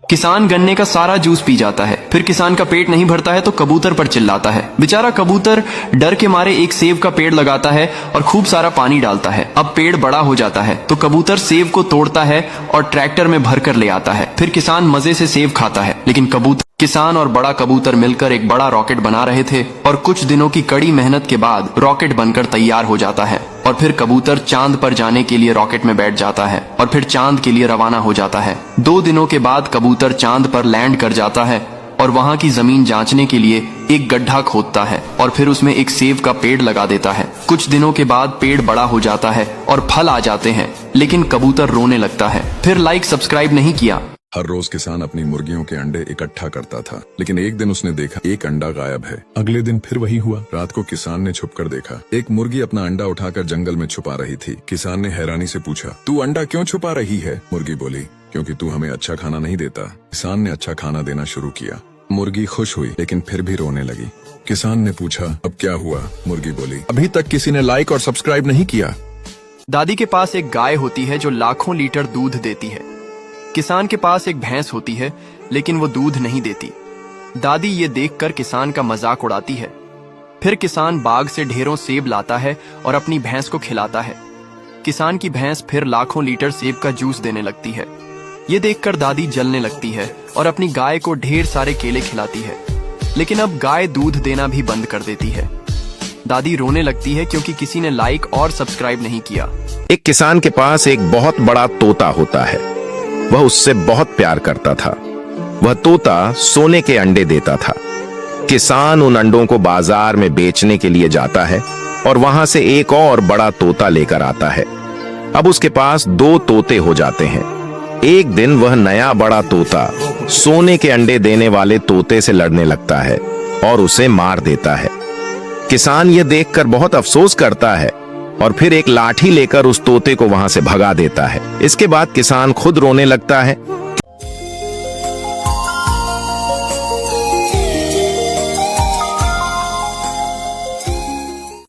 किसान गन्ने का सारा जूस पी जाता है। फिर किसान का पेट नहीं भरता है तो कबूतर पर चिल्लाता है। बेचारा कबूतर डर के मारे एक सेब का पेड़ लगाता है और खूब सारा पानी डालता है। अब पेड़ बड़ा हो जाता है तो कबूतर सेब को तोड़ता है और ट्रैक्टर में भर कर ले आता है। फिर किसान मजे से सेब खाता है। लेकिन किसान और बड़ा कबूतर मिलकर एक बड़ा रॉकेट बना रहे थे और कुछ दिनों की कड़ी मेहनत के बाद रॉकेट बनकर तैयार हो जाता है। और फिर कबूतर चांद पर जाने के लिए रॉकेट में बैठ जाता है और फिर चांद के लिए रवाना हो जाता है। 2 दिनों के बाद कबूतर चांद पर लैंड कर जाता है और वहां की जमीन जांचने के लिए एक गड्ढा खोदता है और फिर उसमें एक सेब का पेड़ लगा देता है। कुछ दिनों के बाद पेड़ बड़ा हो जाता है और फल आ जाते हैं, लेकिन कबूतर रोने लगता है। फिर लाइक सब्सक्राइब नहीं किया। हर रोज किसान अपनी मुर्गियों के अंडे इकट्ठा करता था, लेकिन एक दिन उसने देखा एक अंडा गायब है। अगले दिन फिर वही हुआ। रात को किसान ने छुपकर देखा, एक मुर्गी अपना अंडा उठाकर जंगल में छुपा रही थी। किसान ने हैरानी से पूछा, तू अंडा क्यों छुपा रही है? मुर्गी बोली, क्योंकि तू हमें अच्छा खाना नहीं देता। किसान ने अच्छा खाना देना शुरू किया। मुर्गी खुश हुई, लेकिन फिर भी रोने लगी। किसान ने पूछा, अब क्या हुआ? मुर्गी बोली, अभी तक किसी ने लाइक और सब्सक्राइब नहीं किया। दादी के पास एक गाय होती है जो लाखों लीटर दूध देती है। किसान के पास एक भैंस होती है, लेकिन वो दूध नहीं देती। दादी ये देखकर किसान का मजाक उड़ाती है। फिर किसान बाग से ढेरों सेब लाता है और अपनी भैंस को खिलाता है। किसान की भैंस फिर लाखों लीटर सेब का जूस देने लगती है। ये देखकर दादी जलने लगती है और अपनी गाय को ढेर सारे केले खिलाती है। लेकिन अब गाय दूध देना भी बंद कर देती है। दादी रोने लगती है क्योंकि किसी ने लाइक और सब्सक्राइब नहीं किया। एक किसान के पास एक बहुत बड़ा तोता होता है। वह उससे बहुत प्यार करता था। वह तोता सोने के अंडे देता था। किसान उन अंडों को बाजार में बेचने के लिए जाता है और वहां से एक और बड़ा तोता लेकर आता है। अब उसके पास 2 तोते हो जाते हैं। एक दिन वह नया बड़ा तोता सोने के अंडे देने वाले तोते से लड़ने लगता है और उसे मार देता है। किसान यह देखकर बहुत अफसोस करता है और फिर एक लाठी लेकर उस तोते को वहां से भगा देता है। इसके बाद किसान खुद रोने लगता है